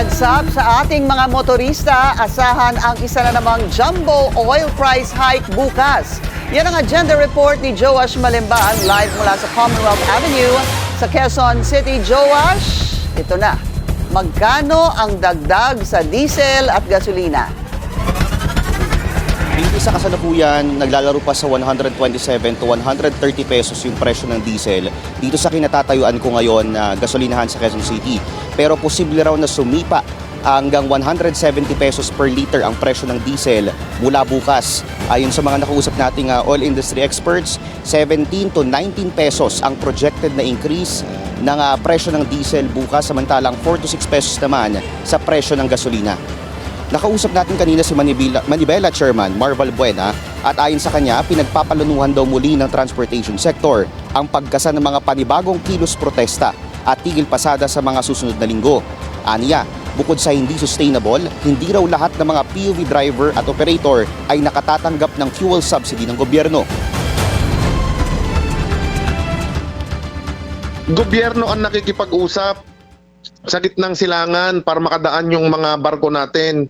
Heads up sa ating mga motorista, asahan ang isa na namang jumbo oil price hike bukas. Yan ang agenda report ni Joash Malimbaan live mula sa Commonwealth Avenue sa Quezon City. Joash, ito na. Magkano ang dagdag sa diesel at gasolina? Dito sa kasalukuyan, naglalaro pa sa 127 to 130 pesos yung presyo ng diesel dito sa kinatatayuan ko ngayon na gasolinahan sa Quezon City. Pero posible raw na sumipa hanggang 170 pesos per liter ang presyo ng diesel mula bukas. Ayon sa mga nakausap nating oil industry experts, 17 to 19 pesos ang projected na increase ng presyo ng diesel bukas, samantalang 4 to 6 pesos naman sa presyo ng gasolina. Nakausap natin kanina si Manibela Chairman Marval Buena at ayon sa kanya, pinagpapalunuhan daw muli ng transportation sector ang pagkasa ng mga panibagong kilos protesta at tigil pasada sa mga susunod na linggo. Aniya, bukod sa hindi sustainable, hindi raw lahat ng mga PUV driver at operator ay nakatatanggap ng fuel subsidy ng gobyerno. Gobyerno ang nakikipag-usap sa gitnang silangan para makadaan yung mga barko natin.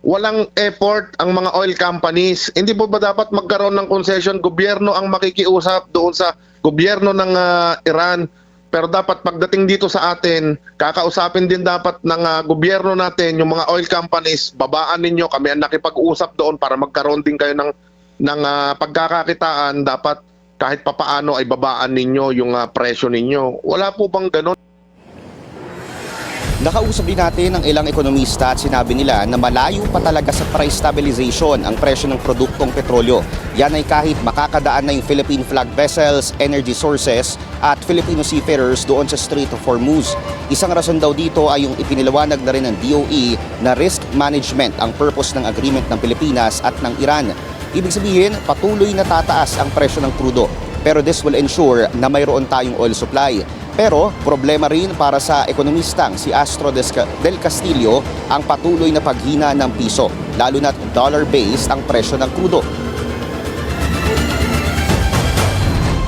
Walang effort ang mga oil companies. Hindi po ba dapat magkaroon ng concession? Gobyerno ang makikiusap doon sa gobyerno ng Iran. Pero dapat pagdating dito sa atin, kakausapin din dapat ng gobyerno natin, yung mga oil companies, babaan ninyo, kami ang nakipag-usap doon para magkaroon din kayo ng pagkakakitaan. Dapat kahit papaano ay babaan ninyo yung presyo ninyo. Wala po bang ganun? Nakausap din natin ang ilang ekonomista at sinabi nila na malayo pa talaga sa price stabilization ang presyo ng produktong petrolyo. Yan ay kahit makakadaan na yung Philippine flag vessels, energy sources at Filipino seafarers doon sa Strait of Hormuz. Isang rason daw dito ay yung ipiniliwanag na rin ng DOE na risk management ang purpose ng agreement ng Pilipinas at ng Iran. Ibig sabihin, patuloy na tataas ang presyo ng krudo. Pero this will ensure na mayroon tayong oil supply. Pero problema rin para sa ekonomistang si Astro del Castillo ang patuloy na paghina ng piso, lalo na't dollar-based ang presyo ng krudo.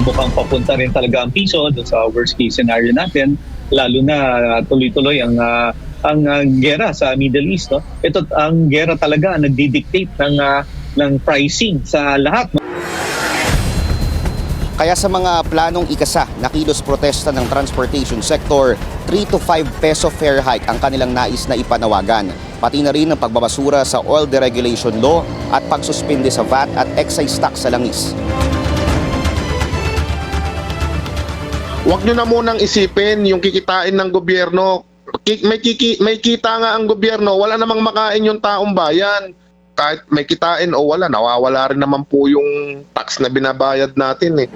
Mukhang papunta rin talaga ang piso doon sa worst case scenario natin, lalo na tuloy-tuloy ang gera sa Middle East. No? Ito ang gera talaga ang nagdi-dictate ng pricing sa lahat. Kaya sa mga planong ikasa na kilos protesta ng transportation sector, 3 to 5 peso fare hike ang kanilang nais na ipanawagan. Pati na rin ang pagbabasura sa oil deregulation law at pagsuspinde sa VAT at excise tax sa langis. Huwag nyo na munang isipin yung kikitain ng gobyerno. May kita nga ang gobyerno, wala namang makain yung taong bayan. Kahit may kitain o wala, nawawala rin naman po yung tax na binabayad natin eh.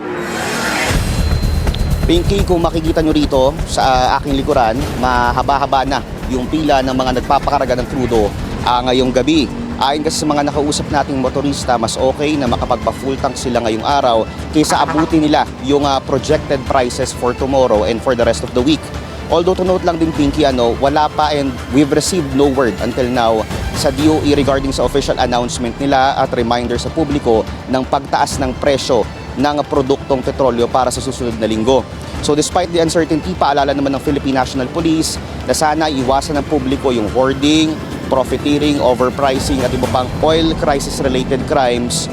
Pinky, kung makikita nyo rito sa aking likuran, mahaba-haba na yung pila ng mga nagpapakarga ng krudo ngayong gabi. Ayon kasi sa mga nakausap nating motorista, mas okay na makapagpa-full tank sila ngayong araw kaysa abutin nila yung projected prices for tomorrow and for the rest of the week. Although to note lang din, Pinky, wala pa and we've received no word until now sa DOE regarding sa official announcement nila at reminder sa publiko ng pagtaas ng presyo ng produktong petrolyo para sa susunod na linggo. So despite the uncertainty, paalala naman ng Philippine National Police na sana iwasan ng publiko yung hoarding, profiteering, overpricing at iba pang oil crisis-related crimes,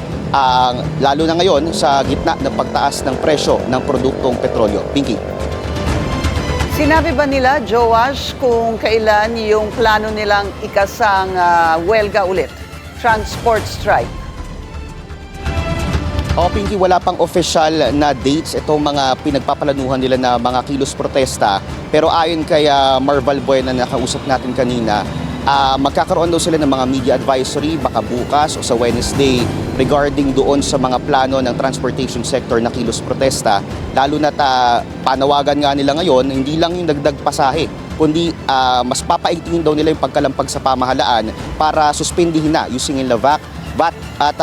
lalo na ngayon sa gitna ng pagtaas ng presyo ng produktong petrolyo. Pinky. Sinabi ba nila, Joash, kung kailan yung plano nilang ikasang welga ulit? Transport strike? Pinky, wala pang official na dates itong mga pinagpapalanuhan nila na mga kilos protesta. Pero ayon kay Marval Buena na nakausap natin kanina, magkakaroon daw sila ng mga media advisory baka bukas o sa Wednesday regarding doon sa mga plano ng transportation sector na kilos protesta. Lalo na panawagan nga nila ngayon, hindi lang yung dagdag pasahe, kundi mas papaigtingin daw nila yung pagkalampag sa pamahalaan para suspindihin na yung singil na VAT at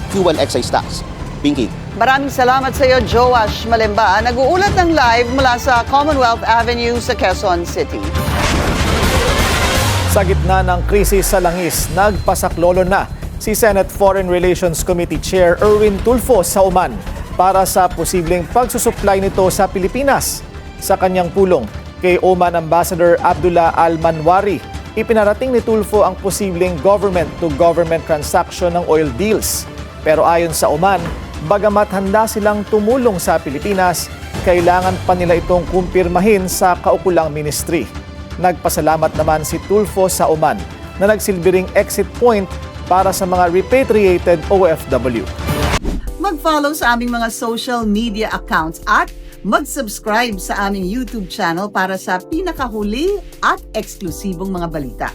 fuel excise tax. Pinky. Maraming salamat sa iyo, Joash Malimbaan. Nag-uulat ng live mula sa Commonwealth Avenue sa Quezon City. Sa gitna ng krisis sa langis, nagpasaklolo na si Senate Foreign Relations Committee Chair Erwin Tulfo sa Oman para sa posibleng pagsusupply nito sa Pilipinas. Sa kanyang pulong kay Oman Ambassador Abdullah Al-Manwari, ipinarating ni Tulfo ang posibleng government-to-government transaction ng oil deals. Pero ayon sa Oman, bagamat handa silang tumulong sa Pilipinas, kailangan pa nila itong kumpirmahin sa kaukulang ministry. Nagpasalamat naman si Tulfo sa Oman na nagsilbi ring exit point para sa mga repatriated OFW. Mag-follow sa aming mga social media accounts at mag-subscribe sa aming YouTube channel para sa pinakahuli at eksklusibong mga balita.